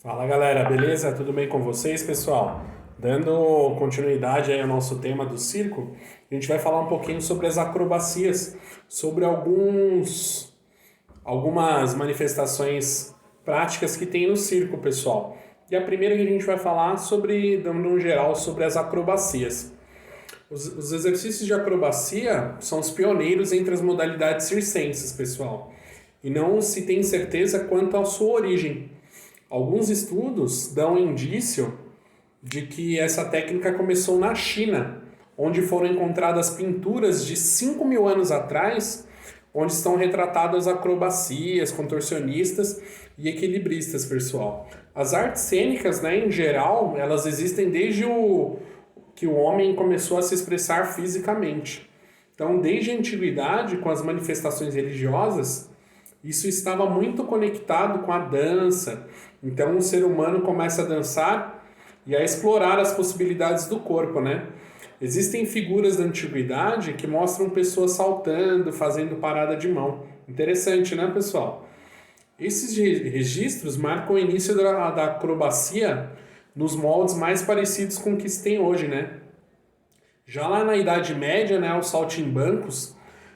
Fala galera, beleza? Tudo bem com vocês, pessoal? Dando continuidade aí ao nosso tema do circo, a gente vai falar um pouquinho sobre as acrobacias, sobre algumas manifestações práticas que tem no circo, pessoal. E a primeira que a gente vai falar sobre, dando um geral, sobre as acrobacias. Os exercícios de acrobacia são os pioneiros entre as modalidades circenses, pessoal. E não se tem certeza quanto à sua origem. Alguns estudos dão indício de que essa técnica começou na China, onde foram encontradas pinturas de 5.000 anos atrás, onde estão retratadas acrobacias, contorcionistas e equilibristas, pessoal. As artes cênicas, né, em geral, elas existem desde que o homem começou a se expressar fisicamente. Então, desde a antiguidade, com as manifestações religiosas, isso estava muito conectado com a dança. Então, o ser humano começa a dançar e a explorar as possibilidades do corpo, né? Existem figuras da antiguidade que mostram pessoas saltando, fazendo parada de mão. Interessante, né, pessoal? Esses registros marcam o início da acrobacia nos moldes mais parecidos com o que se tem hoje, né? Já lá na Idade Média, né, os saltimbancos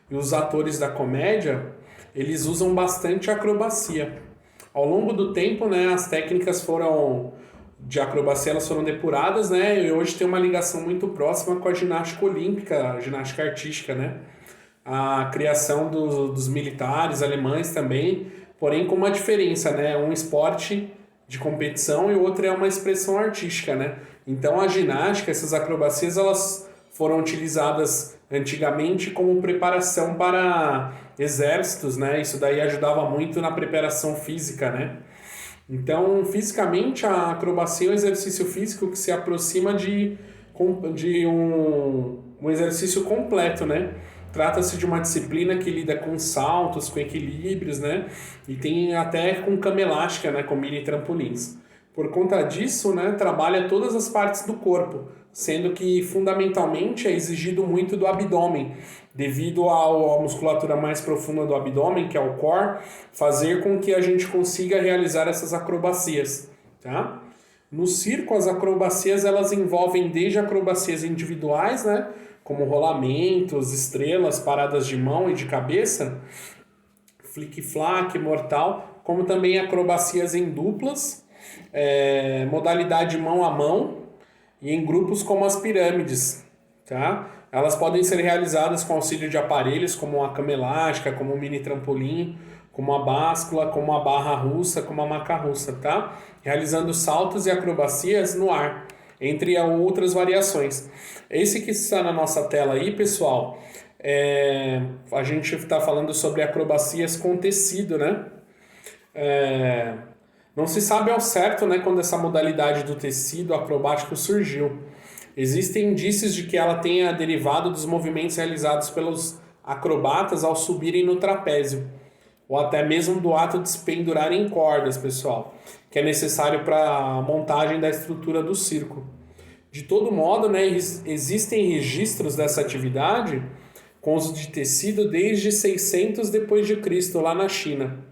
e os atores da comédia, eles usam bastante acrobacia. Ao longo do tempo, né, as técnicas de acrobacia elas foram depuradas, né, e hoje tem uma ligação muito próxima com a ginástica olímpica, a ginástica artística, né? A criação dos militares alemães também, porém com uma diferença, né? Um esporte de competição e o outro é uma expressão artística, né? Então a ginástica, essas acrobacias, elas foram utilizadas antigamente como preparação para exércitos, né? Isso daí ajudava muito na preparação física, né? Então, fisicamente, a acrobacia é um exercício físico que se aproxima de um exercício completo, né? Trata-se de uma disciplina que lida com saltos, com equilíbrios, né? E tem até com cama elástica, né? Com mini trampolins. Por conta disso, né? Trabalha todas as partes do corpo, sendo que fundamentalmente é exigido muito do abdômen, devido à musculatura mais profunda do abdômen, que é o core, fazer com que a gente consiga realizar essas acrobacias, tá? No circo, as acrobacias elas envolvem desde acrobacias individuais, né? Como rolamentos, estrelas, paradas de mão e de cabeça, flic-flac, mortal, como também acrobacias em duplas, modalidade mão a mão e em grupos como as pirâmides, tá? Elas podem ser realizadas com auxílio de aparelhos como a cama elástica, como o mini trampolim, como a báscula, como a barra russa, como a maca russa, tá? Realizando saltos e acrobacias no ar, entre outras variações. Esse que está na nossa tela aí, pessoal, a gente está falando sobre acrobacias com tecido, né? É, não se sabe ao certo, né, quando essa modalidade do tecido acrobático surgiu. Existem indícios de que ela tenha derivado dos movimentos realizados pelos acrobatas ao subirem no trapézio, ou até mesmo do ato de se pendurarem cordas, pessoal, que é necessário para a montagem da estrutura do circo. De todo modo, né, existem registros dessa atividade com uso de tecido desde 600 depois de Cristo lá na China.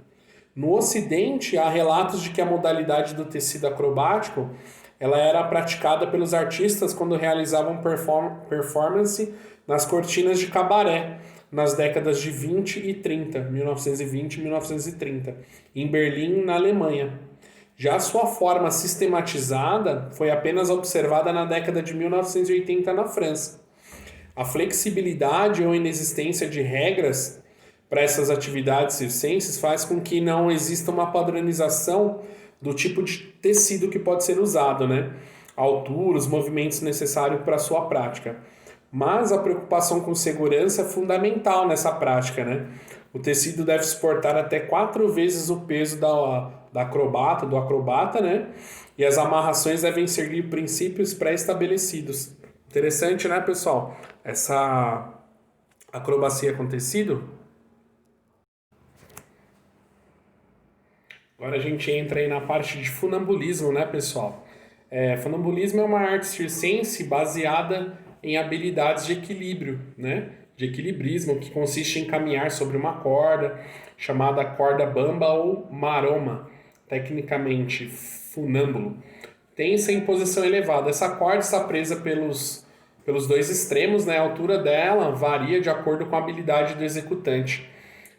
No Ocidente, há relatos de que a modalidade do tecido acrobático ela era praticada pelos artistas quando realizavam performance nas cortinas de cabaré, nas décadas de 20 e 30, 1920 e 1930, em Berlim, na Alemanha. Já sua forma sistematizada foi apenas observada na década de 1980 na França. A flexibilidade ou inexistência de regras para essas atividades circenses faz com que não exista uma padronização do tipo de tecido que pode ser usado, né? A altura, os movimentos necessários para a sua prática. Mas a preocupação com segurança é fundamental nessa prática, né? O tecido deve suportar até 4 vezes o peso do acrobata, né? E as amarrações devem seguir princípios pré-estabelecidos. Interessante, né, pessoal? Essa acrobacia com tecido. Agora a gente entra aí na parte de funambulismo, né, pessoal? Funambulismo é uma arte circense baseada em habilidades de equilíbrio, né? De equilibrismo, que consiste em caminhar sobre uma corda, chamada corda bamba ou maroma, tecnicamente funâmbulo, tensa em posição elevada. Essa corda está presa pelos dois extremos, né? A altura dela varia de acordo com a habilidade do executante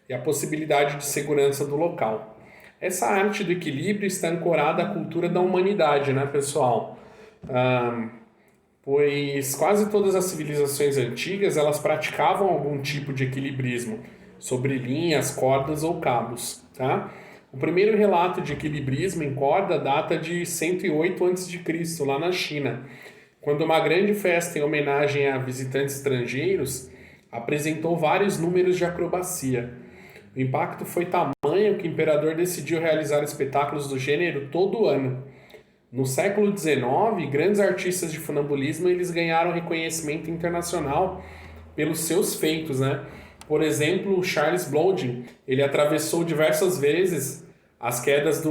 e a possibilidade de segurança do local. Essa arte do equilíbrio está ancorada à cultura da humanidade, né, pessoal? Pois quase todas as civilizações antigas elas praticavam algum tipo de equilibrismo sobre linhas, cordas ou cabos, tá? O primeiro relato de equilibrismo em corda data de 108 a.C., lá na China, quando uma grande festa em homenagem a visitantes estrangeiros apresentou vários números de acrobacia. O impacto foi tamanho que o imperador decidiu realizar espetáculos do gênero todo ano. No século XIX, grandes artistas de funambulismo eles ganharam reconhecimento internacional pelos seus feitos, né? Por exemplo, Charles Blondin, ele atravessou diversas vezes as quedas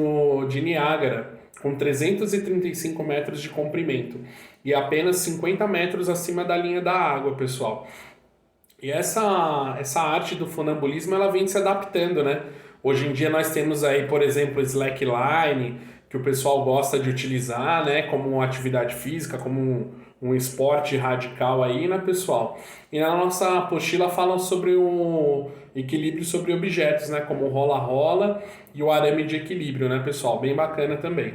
de Niágara, com 335 metros de comprimento e apenas 50 metros acima da linha da água, pessoal. E essa arte do funambulismo ela vem se adaptando, né? Hoje em dia nós temos aí, por exemplo, slackline, que o pessoal gosta de utilizar, né, como uma atividade física, como um esporte radical aí, né, pessoal? E na nossa apostila fala sobre o equilíbrio sobre objetos, né, como o rola-rola e o arame de equilíbrio, né, pessoal? Bem bacana também.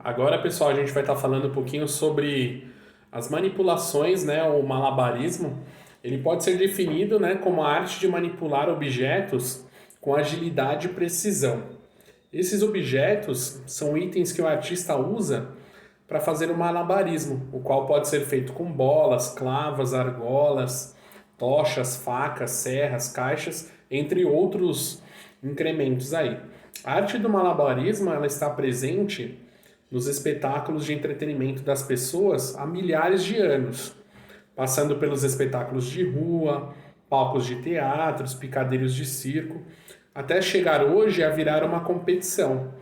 Agora, pessoal, a gente vai estar falando um pouquinho sobre as manipulações, né, o malabarismo. Ele pode ser definido, né, como a arte de manipular objetos com agilidade e precisão. Esses objetos são itens que o artista usa para fazer o malabarismo, o qual pode ser feito com bolas, clavas, argolas, tochas, facas, serras, caixas, entre outros incrementos aí. A arte do malabarismo ela está presente nos espetáculos de entretenimento das pessoas há milhares de anos, passando pelos espetáculos de rua, palcos de teatros, picadeiros de circo, até chegar hoje a virar uma competição.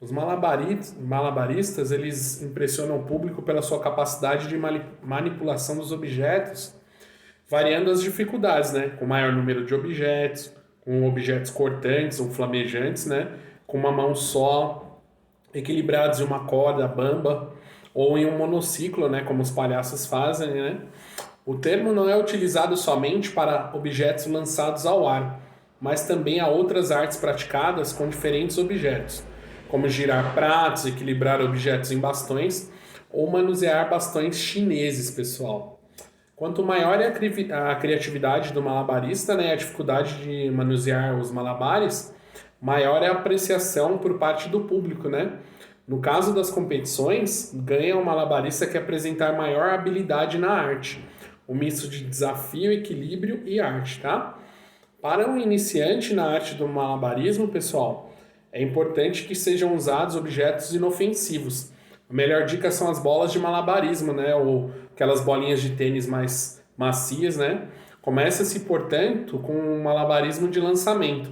Os malabaristas eles impressionam o público pela sua capacidade de manipulação dos objetos, variando as dificuldades, né? Com maior número de objetos, com objetos cortantes ou flamejantes, né? Com uma mão só, equilibrados em uma corda bamba ou em um monociclo, né? Como os palhaços fazem, né? O termo não é utilizado somente para objetos lançados ao ar, mas também há outras artes praticadas com diferentes objetos, como girar pratos, equilibrar objetos em bastões ou manusear bastões chineses, pessoal. Quanto maior é a criatividade do malabarista, né, a dificuldade de manusear os malabares, maior é a apreciação por parte do público, né? No caso das competições, ganha o malabarista que apresentar maior habilidade na arte, um misto de desafio, equilíbrio e arte, tá? Para um iniciante na arte do malabarismo, pessoal, é importante que sejam usados objetos inofensivos. A melhor dica são as bolas de malabarismo, né? Ou aquelas bolinhas de tênis mais macias, né? Começa-se, portanto, com um malabarismo de lançamento,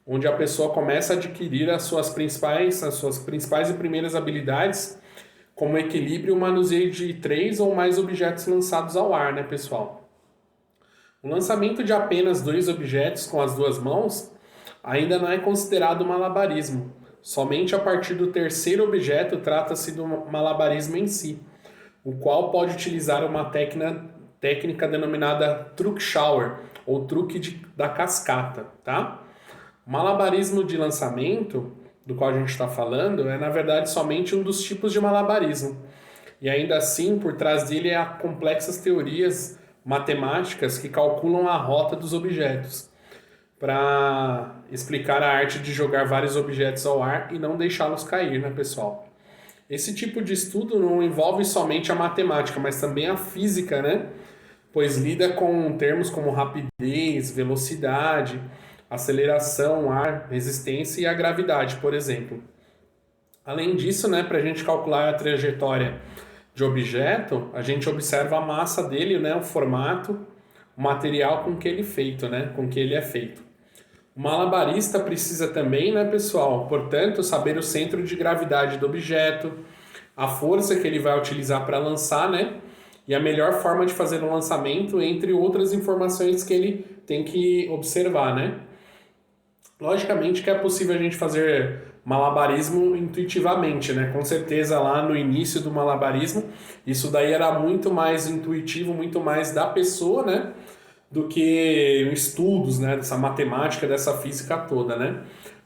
onde a pessoa começa a adquirir as suas principais e primeiras habilidades, como equilíbrio e o manuseio de 3 ou mais objetos lançados ao ar, né, pessoal? O lançamento de apenas 2 objetos com as 2 mãos ainda não é considerado malabarismo. Somente a partir do terceiro objeto trata-se do malabarismo em si, o qual pode utilizar uma técnica denominada truque shower, ou truque da cascata, tá? O malabarismo de lançamento, do qual a gente está falando, é na verdade somente um dos tipos de malabarismo. E ainda assim, por trás dele há complexas teorias matemáticas que calculam a rota dos objetos, para explicar a arte de jogar vários objetos ao ar e não deixá-los cair, né, pessoal? Esse tipo de estudo não envolve somente a matemática, mas também a física, né? Pois lida com termos como rapidez, velocidade, aceleração, ar, resistência e a gravidade, por exemplo. Além disso, né, para a gente calcular a trajetória de objeto, a gente observa a massa dele, né, o formato, o material com que ele é feito, né, com que ele é feito. O malabarista precisa também, né, pessoal, portanto, saber o centro de gravidade do objeto, a força que ele vai utilizar para lançar, né, e a melhor forma de fazer o lançamento, entre outras informações que ele tem que observar, né. Logicamente que é possível a gente fazer malabarismo intuitivamente, né? Com certeza lá no início do malabarismo, isso daí era muito mais intuitivo, muito mais da pessoa, né? Do que estudos, né? Dessa matemática, dessa física toda, né?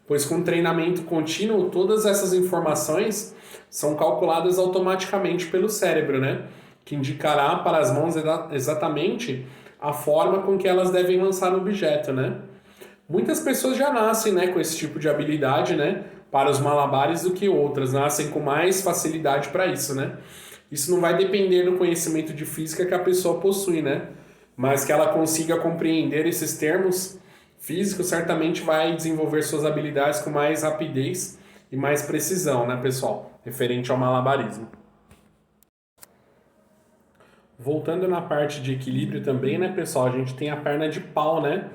Pois com treinamento contínuo, todas essas informações são calculadas automaticamente pelo cérebro, né? Que indicará para as mãos exatamente a forma com que elas devem lançar o objeto, né? Muitas pessoas já nascem, né, com esse tipo de habilidade, né, para os malabares do que outras, nascem com mais facilidade para isso, né? Isso não vai depender do conhecimento de física que a pessoa possui, né? Mas que ela consiga compreender esses termos físicos, certamente vai desenvolver suas habilidades com mais rapidez e mais precisão, né, pessoal? Referente ao malabarismo. Voltando na parte de equilíbrio também, né, pessoal? A gente tem a perna de pau, né?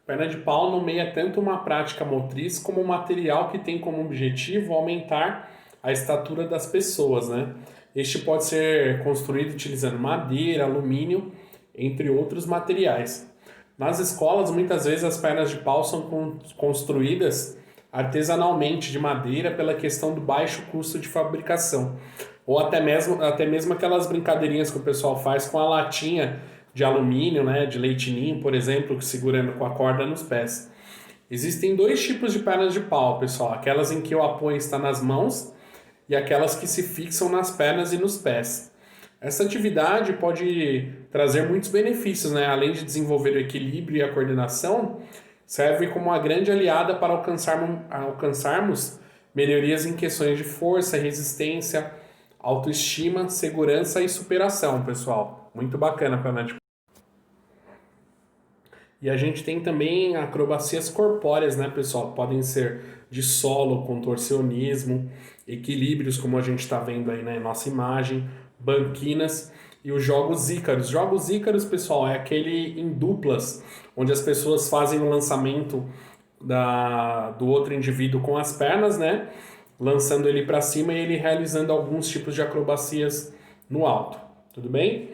Perna de pau nomeia tanto uma prática motriz como um material que tem como objetivo aumentar a estatura das pessoas, né? Este pode ser construído utilizando madeira, alumínio, entre outros materiais. Nas escolas, muitas vezes as pernas de pau são construídas artesanalmente de madeira pela questão do baixo custo de fabricação. Ou até mesmo aquelas brincadeirinhas que o pessoal faz com a latinha de alumínio, né, de leite ninho, por exemplo, segurando com a corda nos pés. Existem dois tipos de pernas de pau, pessoal. Aquelas em que o apoio está nas mãos e aquelas que se fixam nas pernas e nos pés. Essa atividade pode trazer muitos benefícios, né? Além de desenvolver o equilíbrio e a coordenação, serve como uma grande aliada para alcançarmos melhorias em questões de força, resistência, autoestima, segurança e superação, pessoal. Muito bacana para a. E a gente tem também acrobacias corpóreas, né, pessoal? Podem ser de solo, contorcionismo, equilíbrios, como a gente está vendo aí na nossa imagem, banquinas e os jogos ícaros. Jogos ícaros, pessoal, é aquele em duplas, onde as pessoas fazem o lançamento do outro indivíduo com as pernas, né? Lançando ele para cima e ele realizando alguns tipos de acrobacias no alto. Tudo bem?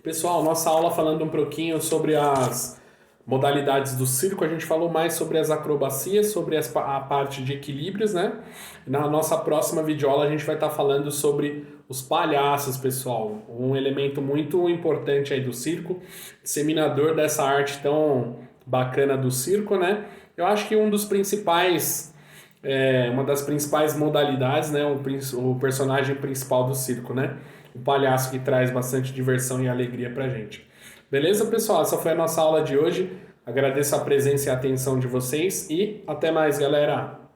Pessoal, nossa aula falando um pouquinho sobre as modalidades do circo, a gente falou mais sobre as acrobacias, sobre a parte de equilíbrios, né? Na nossa próxima videoaula a gente vai estar falando sobre os palhaços, pessoal. Um elemento muito importante aí do circo, disseminador dessa arte tão bacana do circo, né? Eu acho que uma das principais modalidades, né? O personagem principal do circo, né? O palhaço que traz bastante diversão e alegria pra gente. Beleza, pessoal? Essa foi a nossa aula de hoje. Agradeço a presença e a atenção de vocês e até mais, galera!